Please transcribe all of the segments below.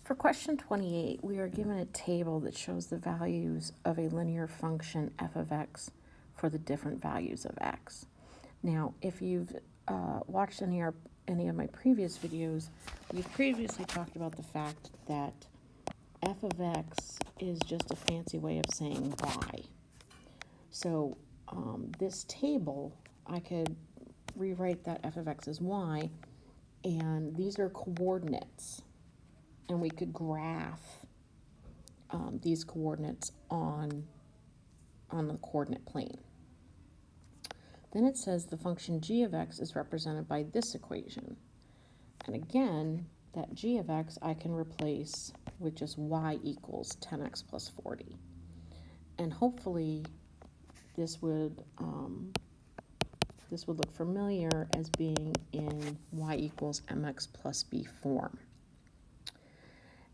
For question 28, we are given a table that shows the values of a linear function f of x for the different values of x. Now, if you've watched any of my previous videos, we've previously talked about the fact that f of x is just a fancy way of saying y. So this table, I could rewrite that f of x as y, and these are coordinates. And we could graph these coordinates on the coordinate plane. Then it says the function g of x is represented by this equation. And again, that g of x I can replace with just y equals 10x plus 40. And hopefully this would look familiar as being in y equals mx plus b form.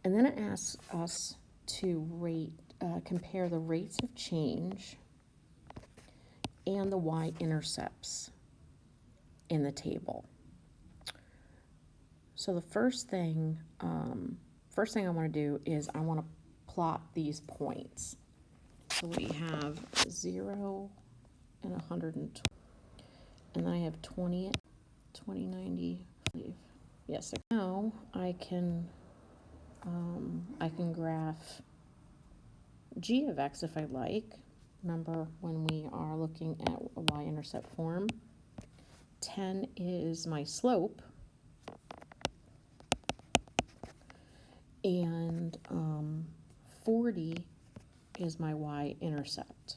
And then it asks us to compare the rates of change and the y-intercepts in the table. So the first thing I want to do is I want to plot these points. So we have 0 and 120, and then I have 20, 90, I believe. Yes, now I can graph g of x if I like. Remember, when we are looking at a y-intercept form, 10 is my slope, and 40 is my y-intercept.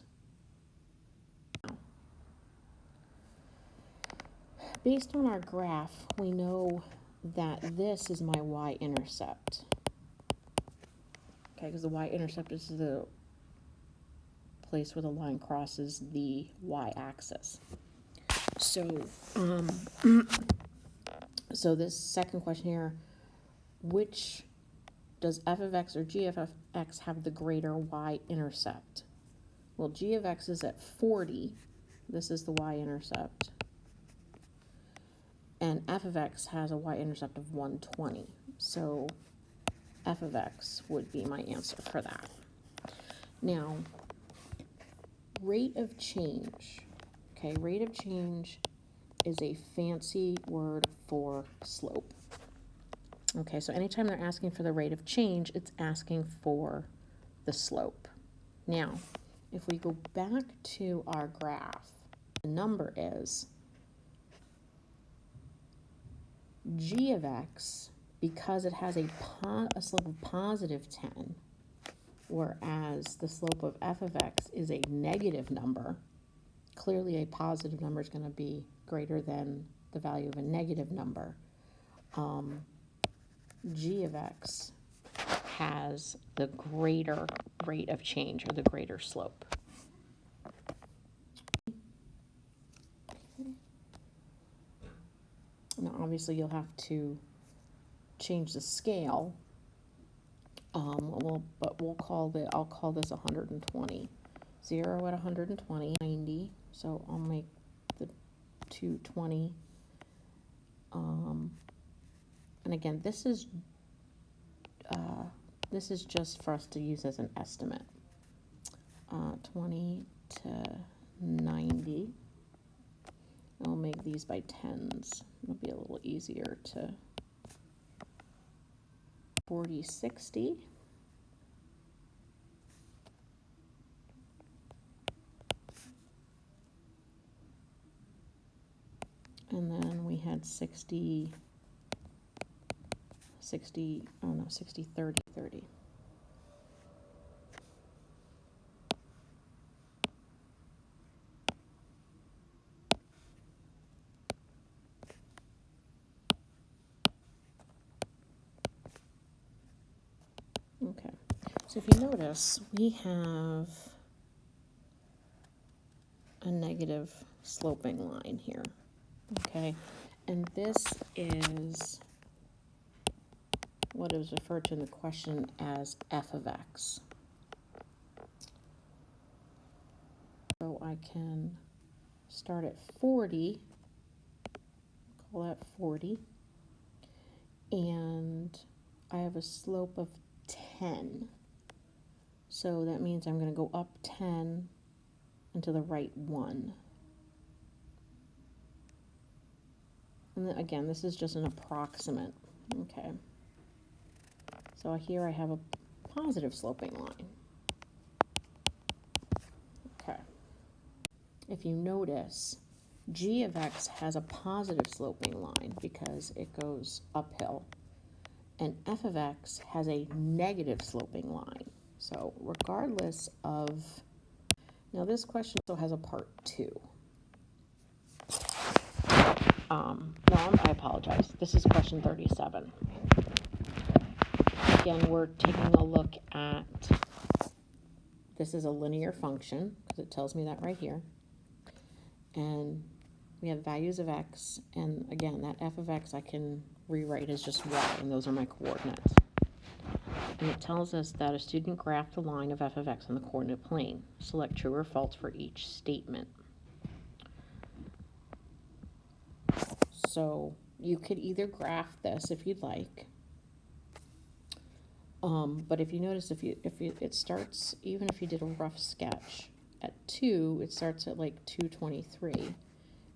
Based on our graph, we know that this is my y-intercept. Okay, because the y-intercept is the place where the line crosses the y-axis. So, so this second question here, which does f of x or g of x have the greater y-intercept? Well, g of x is at 40. This is the y-intercept. And f of x has a y-intercept of 120. So f of x would be my answer for that. Now, rate of change. Okay, rate of change is a fancy word for slope. Okay, so anytime they're asking for the rate of change, it's asking for the slope. Now, if we go back to our graph, the number is g of x, because it has a slope of positive 10, whereas the slope of f of x is a negative number. Clearly a positive number is going to be greater than the value of a negative number. G of x has the greater rate of change, or the greater slope. Now obviously you'll have to change the scale. I'll call this 120. 0 at 120, 90. So I'll make the 220. And again, this is just for us to use as an estimate. 20 to 90. I'll make these by tens. It'll be a little easier to 40, 60. And then we had 60, 30, 30. Okay, so if you notice, we have a negative sloping line here. Okay, and this is what is referred to in the question as f of x. So I can start at 40, call that 40, and I have a slope of 10. So that means I'm going to go up 10 and to the right 1. And then again, this is just an approximate. Okay. So here I have a positive sloping line. Okay. If you notice, g of x has a positive sloping line because it goes uphill, and f of x has a negative sloping line. So regardless of, now this question also has a part 2. I apologize. This is question 37. Again, we're taking a look at, this is a linear function, because it tells me that right here. And we have values of x, and again, that f of x I can rewrite as just y, and those are my coordinates. And it tells us that a student graphed the line of f of x on the coordinate plane. Select true or false for each statement. So you could either graph this if you'd like, but if you notice, it starts, even if you did a rough sketch, at 2, it starts at like 223,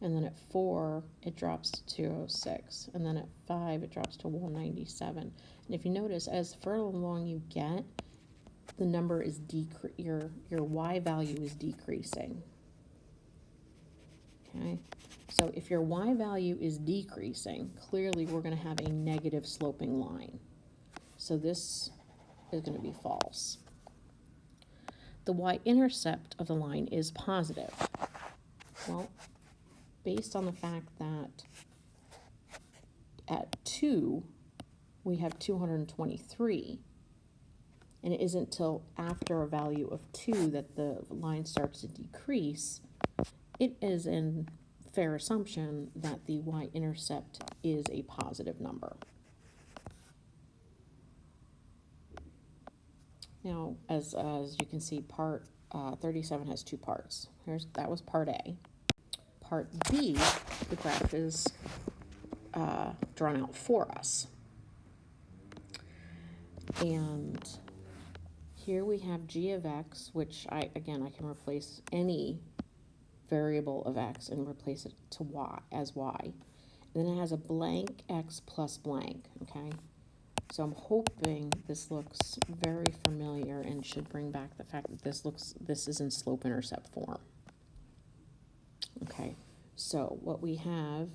and then at 4, it drops to 206, and then at 5, it drops to 197. And if you notice, as further along you get, the number is your y value is decreasing. Okay, so if your y value is decreasing, clearly we're going to have a negative sloping line. So this is going to be false. The y-intercept of the line is positive. Well, based on the fact that at 2, we have 223, and it isn't till after a value of 2 that the line starts to decrease, it is a fair assumption that the y-intercept is a positive number. Now, as you can see, part 37 has 2 parts. That was part A. Part B, the graph is drawn out for us. And here we have g of x, which I can replace any variable of x and replace it to y as y. And then it has a blank x plus blank, okay? So I'm hoping this looks very familiar and should bring back the fact that this is in slope-intercept form. Okay, so what we have,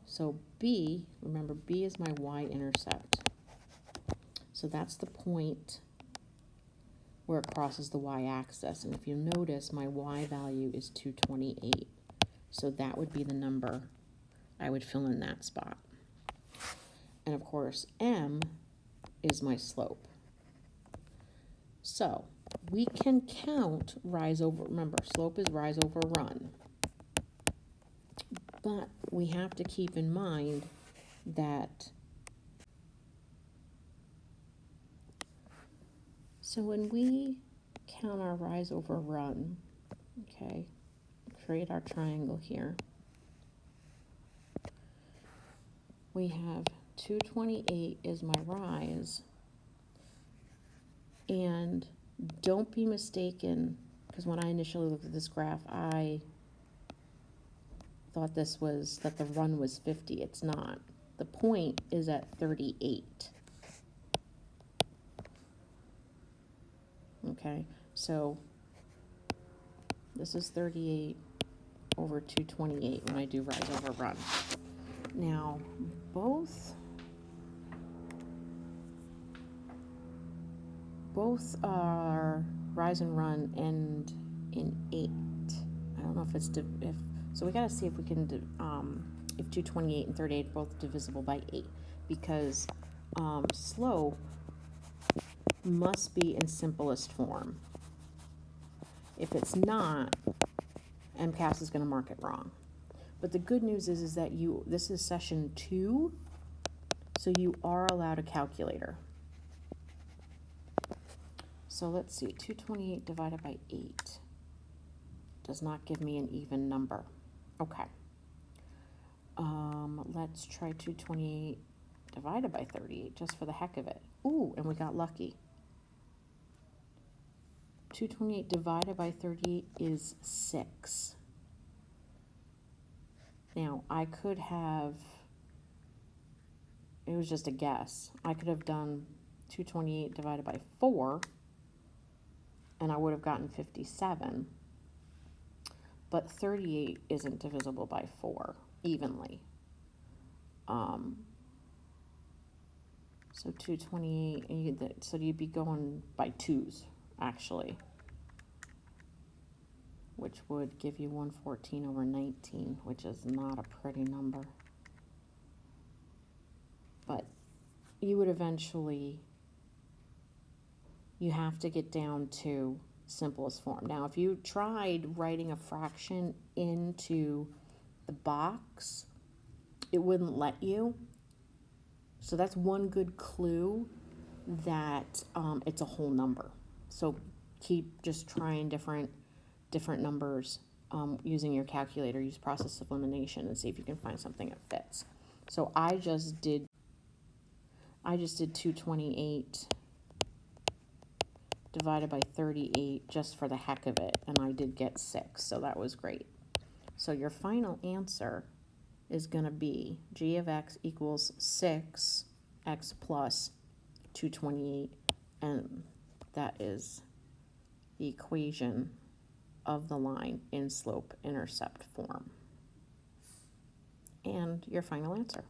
so B, remember B is my y-intercept. So that's the point where it crosses the y-axis. And if you notice, my y value is 228. So that would be the number I would fill in that spot. And of course, M is my slope. So we can count rise over, remember, slope is rise over run. But we have to keep in mind that, so when we count our rise over run, okay, create our triangle here, we have 228 is my rise, and don't be mistaken, because when I initially looked at this graph, I thought this was, that the run was 50. It's not. The point is at 38. Okay, so this is 38 over 228 when I do rise over run. Now, both are rise and run end in 8. I don't know if it's, so we gotta see if we can, if 228 and 38 are both divisible by 8, because slope must be in simplest form. If it's not, MCAS is gonna mark it wrong. But the good news is that this is session 2, so you are allowed a calculator. So let's see, 228 divided by 8 does not give me an even number. Okay. Let's try 228 divided by 38, just for the heck of it. Ooh, and we got lucky. 228 divided by 38 is 6. Now, I could have, it was just a guess, I could have done 228 divided by 4, and I would have gotten 57. But 38 isn't divisible by 4 evenly. So 228, so you'd be going by 2s, actually, which would give you 114 over 19, which is not a pretty number. But you would eventually, you have to get down to simplest form. Now, if you tried writing a fraction into the box, it wouldn't let you. So that's one good clue that it's a whole number. So keep just trying different numbers using your calculator. Use process of elimination and see if you can find something that fits. So I just did 228 divided by 38 just for the heck of it, and I did get 6, so that was great. So your final answer is going to be g of x equals 6x plus 228, and that is the equation of the line in slope-intercept form. And your final answer.